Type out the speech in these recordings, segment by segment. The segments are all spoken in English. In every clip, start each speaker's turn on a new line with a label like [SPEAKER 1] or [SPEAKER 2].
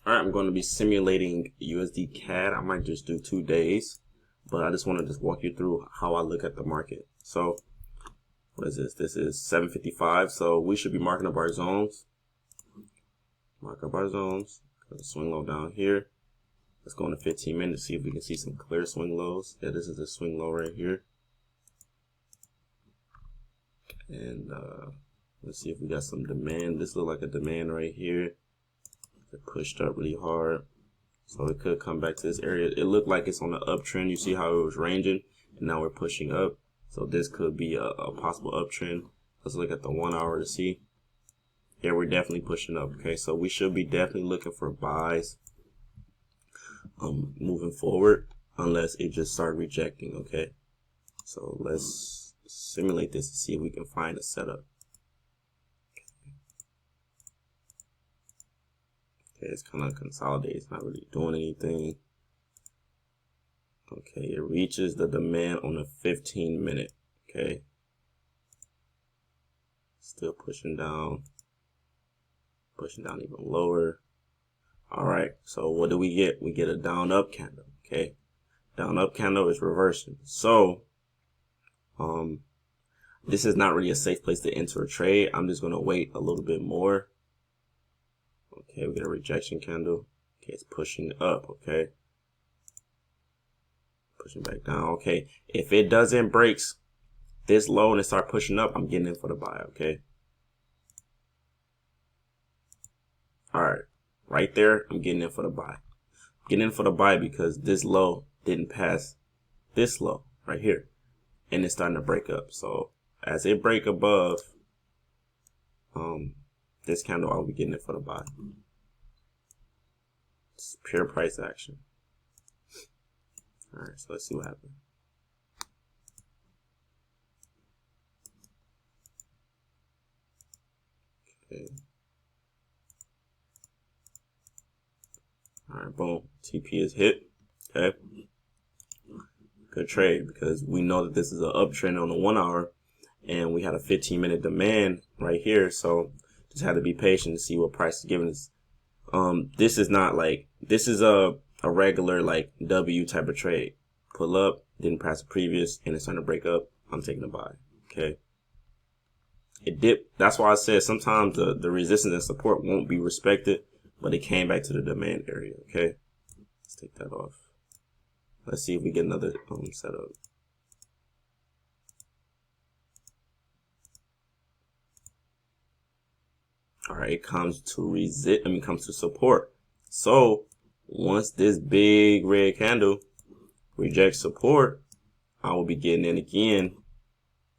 [SPEAKER 1] Alright, I'm going to be simulating USDCAD. I might just do 2 days, but I just want to walk you through how I look at the market. So, what is this? This is 755, so we should be marking up our zones. Mark up our zones. Swing low down here. Let's go into 15 minutes, see if we can see some clear swing lows. Yeah, this is the swing low right here. And let's see if we got some demand. This looks like a demand right here. It pushed up really hard, so it could come back to this area. It looked like it's on the uptrend. You see how it was ranging, and now we're pushing up. So this could be a possible uptrend. Let's look at the 1 hour to see. Yeah, we're definitely pushing up. Okay, so we should be definitely looking for buys moving forward, unless it just start rejecting. Okay, so let's simulate this to see if we can find a setup. Okay, it's kind of consolidated. It's not really doing anything. Okay, it reaches the demand on the 15-minute. Okay, still pushing down even lower. All right, so what do we get? We get a down up candle. Okay, down up candle is reversing. So this is not really a safe place to enter a trade. I'm just gonna wait a little bit more. Okay, we get a rejection candle. Okay, it's pushing up. Okay, pushing back down. Okay, if it doesn't break this low and it start pushing up, I'm getting in for the buy. Okay, all right, right there, I'm getting in for the buy. I'm getting in for the buy because this low didn't pass this low right here, and it's starting to break up. So as it break above this candle, I'll be getting it for the buy. It's pure price action. All right, so let's see what happens. Okay. All right, boom. TP is hit. Okay. Good trade, because we know that this is an uptrend on the 1 hour, and we had a 15-minute demand right here. So just had to be patient to see what price is giving us. This is not like, this is a regular like W type of trade. Pull up, didn't pass the previous, and it's starting to break up. I'm taking a buy. Okay. It dipped. That's why I said sometimes the resistance and support won't be respected, but it came back to the demand area. Okay. Let's take that off. Let's see if we get another setup. All right, it comes to comes to support. So once this big red candle rejects support, I will be getting in again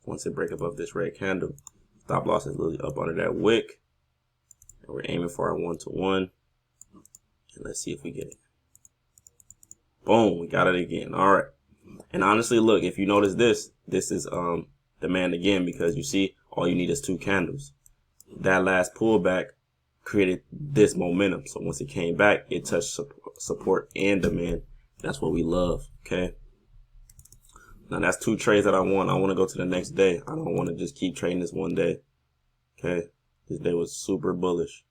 [SPEAKER 1] once it break above this red candle. Stop loss is literally up under that wick, and we're aiming for our 1-to-1. And let's see if we get it. Boom, we got it again. All right. And honestly, look, if you notice this is demand again, because you see all you need is 2 candles. That last pullback created this momentum. So once it came back, it touched support and demand. That's what we love. Okay. Now that's 2 trades that I want. I want to go to the next day. I don't want to just keep trading this one day. Okay. This day was super bullish.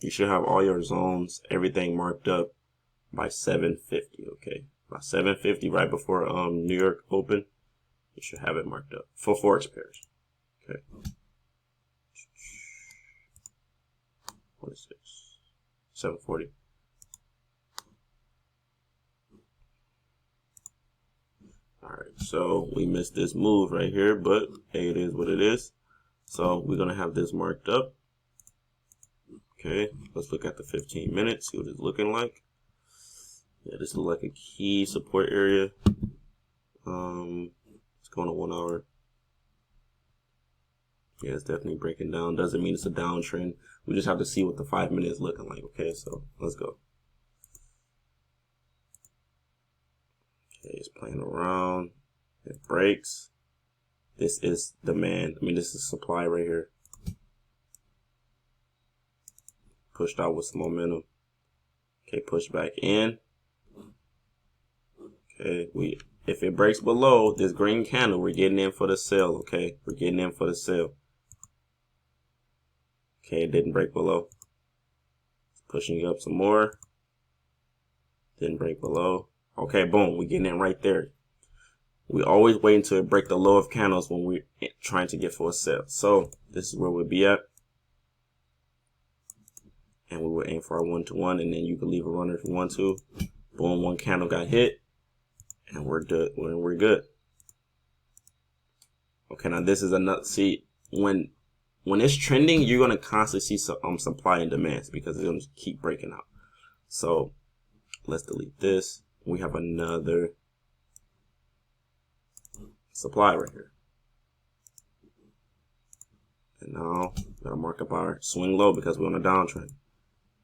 [SPEAKER 1] You should have all your zones, everything marked up by 7:50. Okay, by 7:50, right before New York open, you should have it marked up for forex pairs. Okay. What is this? 7:40. All right, so we missed this move right here, but hey, it is what it is. So we're gonna have this marked up. Okay, let's look at the 15 minutes, see what it's looking like. Yeah, this looks like a key support area. Let's go on a 1 hour. Yeah, it's definitely breaking down. Doesn't mean it's a downtrend. We just have to see what the 5 minutes is looking like. Okay, so let's go. Okay, it's playing around. It breaks. This is demand. This is supply right here. Pushed out with some momentum. Okay, push back in. Okay, if it breaks below this green candle, we're getting in for the sell. Okay, we're getting in for the sell. Okay, it didn't break below. Pushing up some more. Didn't break below. Okay, boom, we're getting in right there. We always wait until it break the low of candles when we're trying to get for a sell. So this is where we'll be at. And we will aim for our 1-to-1, and then you can leave a runner if you want to. Boom, one candle got hit, and we're good. We're good. Okay, now this is another. See, when it's trending, you're gonna constantly see supply and demands because it's gonna keep breaking out. So let's delete this. We have another supply right here. And now gotta mark up our swing low because we're on a downtrend.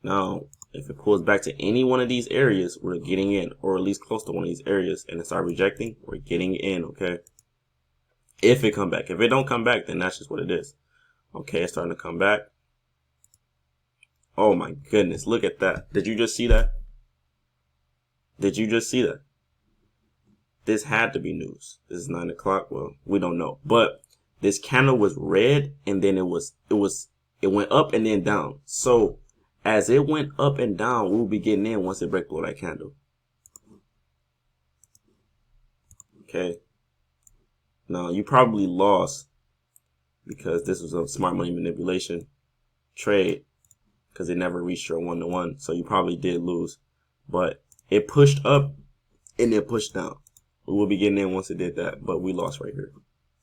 [SPEAKER 1] Now, if it pulls back to any one of these areas, we're getting in, or at least close to one of these areas, and it start rejecting, we're getting in, okay? If it come back. If it don't come back, then that's just what it is. Okay, it's starting to come back. Oh my goodness, look at that. Did you just see that? Did you just see that? This had to be news. This is 9 o'clock. Well, we don't know. But this candle was red, and then it went up and then down. So as it went up and down, we'll be getting in once it breaks below that candle. Okay. Now you probably lost because this was a smart money manipulation trade because it never reached your 1-to-1. So you probably did lose, but it pushed up and then pushed down. We will be getting in once it did that, but we lost right here.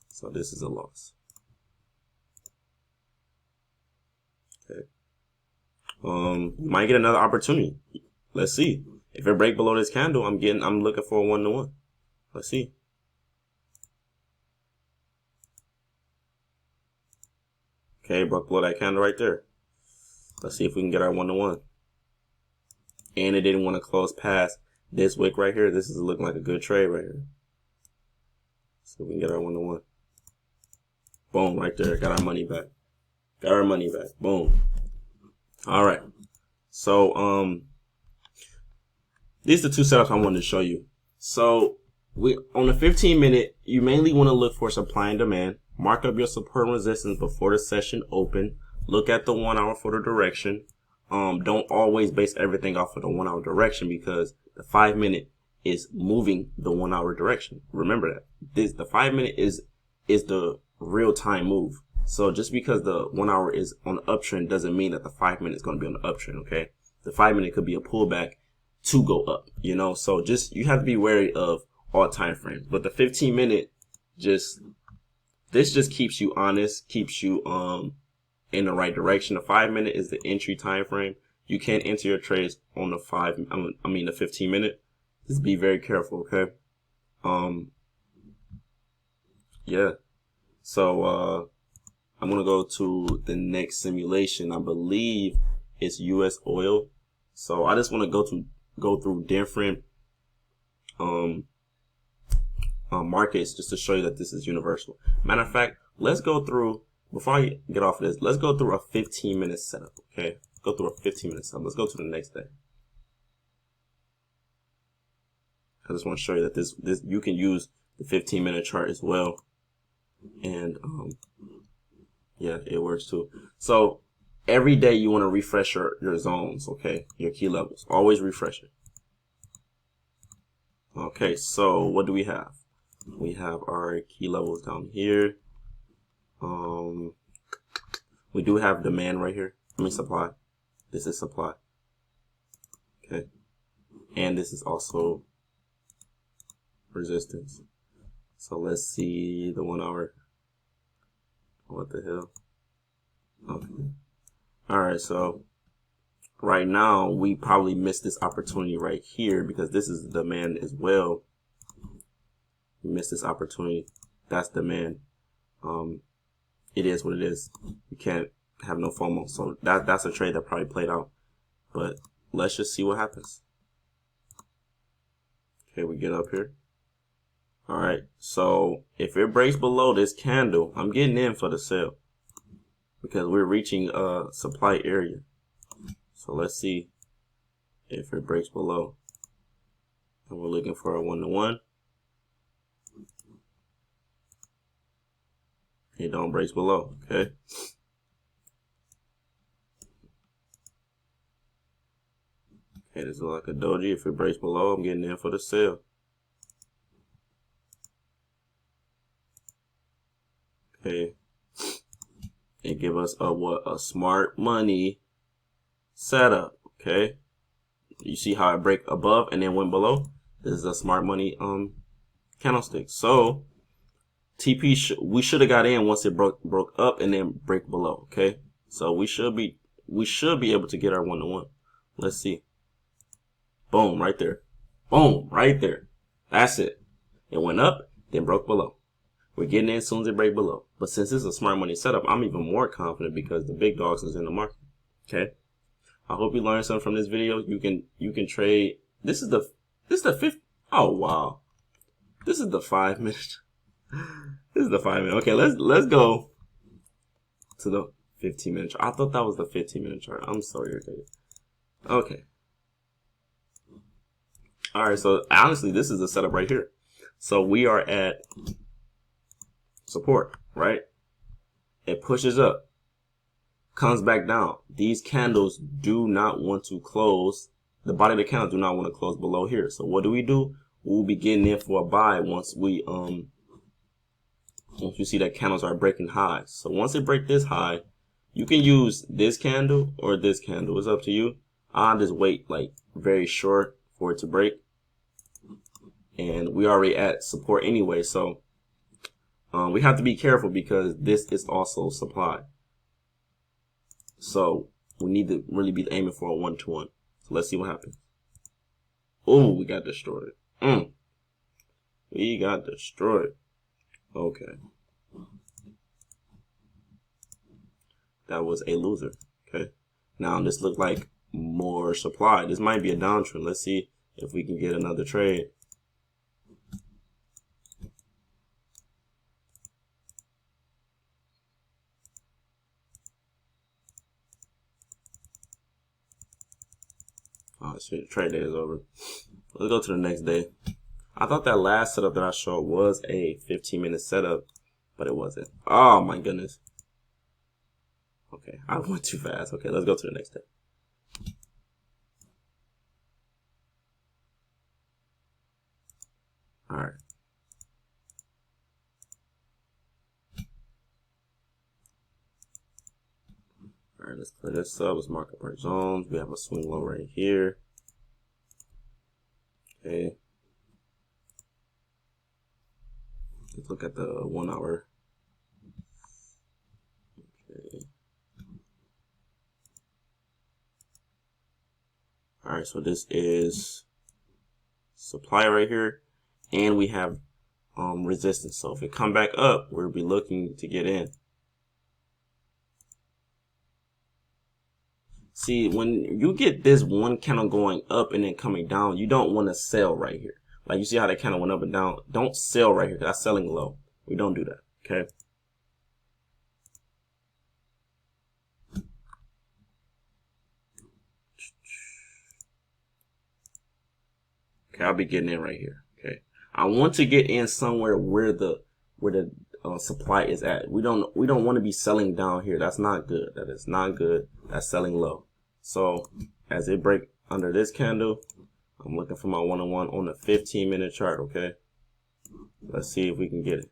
[SPEAKER 1] So this is a loss. Okay. You might get another opportunity. Let's see. If it break below this candle, I'm looking for a 1-to-1. Let's see. Okay, broke below that candle right there. Let's see if we can get our 1-to-1. And it didn't want to close past this wick right here. This is looking like a good trade right here. So we can get our 1-to-1. Boom, right there. Got our money back. Got our money back. Boom. All right. So these are the two setups I wanted to show you. So on the 15-minute, you mainly want to look for supply and demand. Mark up your support and resistance before the session open. Look at the 1 hour for the direction. Don't always base everything off of the 1 hour direction because the 5-minute is moving the 1 hour direction. Remember that. The 5-minute is the real time move. So just because the 1 hour is on the uptrend doesn't mean that the 5-minute is going to be on the uptrend. Okay, the 5-minute could be a pullback to go up. You know, so you have to be wary of all time frames. But the 15-minute this just keeps you honest, keeps you in the right direction. The 5-minute is the entry time frame. You can't enter your trades on the 15-minute. Just be very careful, okay? Yeah. So I'm gonna go to the next simulation. I believe it's US oil. So I just want to go through different markets just to show you that this is universal. Matter of fact, let's go through, before I get off of this, let's go through a 15-minute setup, okay? Go through a 15-minute setup. Let's go to the next day. I just want to show you that this you can use the 15-minute chart as well. And yeah, it works too. So every day you want to refresh your zones, okay? Your key levels. Always refresh it. Okay, so what do we have? We have our key levels down here. We do have demand right here. Supply. This is supply. Okay. And this is also resistance. So let's see the 1 hour. What the hell? Okay. Alright, so right now we probably missed this opportunity right here because this is demand as well. We missed this opportunity. That's demand. It is what it is. You can't have no FOMO. So that's a trade that probably played out. But let's just see what happens. Okay, we get up here. All right, so if it breaks below this candle, I'm getting in for the sell because we're reaching a supply area. So let's see if it breaks below. And we're looking for a 1-to-1. It don't break below, okay? Okay, this is like a doji. If it breaks below, I'm getting in for the sell. Okay. It give us a smart money setup, okay? You see how it break above and then went below? This is a smart money candlestick. So TP we should have got in once it broke up and then break below, okay? So we should be able to get our 1-to-1. Let's see. Boom, right there. Boom, right there. That's it. It went up, then broke below. We're getting in as soon as it break below. But since this is a smart money setup, I'm even more confident because the big dogs is in the market. Okay. I hope you learned something from this video. You can trade. This is the fifth. Oh wow. This is the 5 minute. This is the 5 minute. Okay, let's go to the 15-minute chart. I thought that was the 15-minute chart. I'm so irritated. Okay. All right. So honestly, this is the setup right here. So we are at support, right? It pushes up, comes back down. These candles do not want to close. The body of the candle do not want to close below here. So what do? We'll be getting in for a buy once we see that candles are breaking highs. So once it break this high, you can use this candle or this candle. It's up to you. I'll just wait like very short for it to break. And we already at support anyway, so we have to be careful because this is also supply. So we need to really be aiming for a 1-to-1. So let's see what happens. Oh, we got destroyed. We got destroyed. Okay. That was a loser. Okay. Now this looked like more supply. This might be a downtrend. Let's see if we can get another trade. Oh shit, trade day is over. Let's go to the next day. I thought that last setup that I showed was a 15-minute setup, but it wasn't. Oh my goodness. Okay, I went too fast. Okay, let's go to the next day. All right. All right, let's clear this up. Let's mark up our zones. We have a swing low right here. Okay. Let's look at the 1 hour. Okay. All right, so this is supply right here, and we have resistance. So if it come back up, we'll be looking to get in. See, when you get this one candle going up and then coming down, you don't want to sell right here. Like you see how that candle went up and down. Don't sell right here. That's selling low. We don't do that. Okay. Okay, I'll be getting in right here. Okay. I want to get in somewhere where the supply is at. We don't want to be selling down here. That's not good. That is not good. That's selling low. So as it break under this candle, I'm looking for my 1-on-1 on the 15-minute chart. Okay. Let's see if we can get it.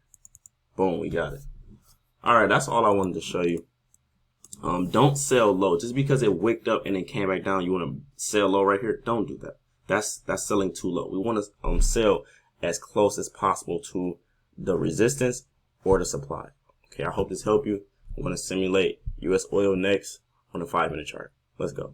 [SPEAKER 1] Boom, we got it. All right, that's all I wanted to show you. Don't sell low. Just because it wicked up and then came back down, you want to sell low right here. Don't do that. That's selling too low. We want to sell as close as possible to the resistance or the supply. Okay, I hope this helped you. I'm going to simulate US oil next on the 5-minute chart. Let's go.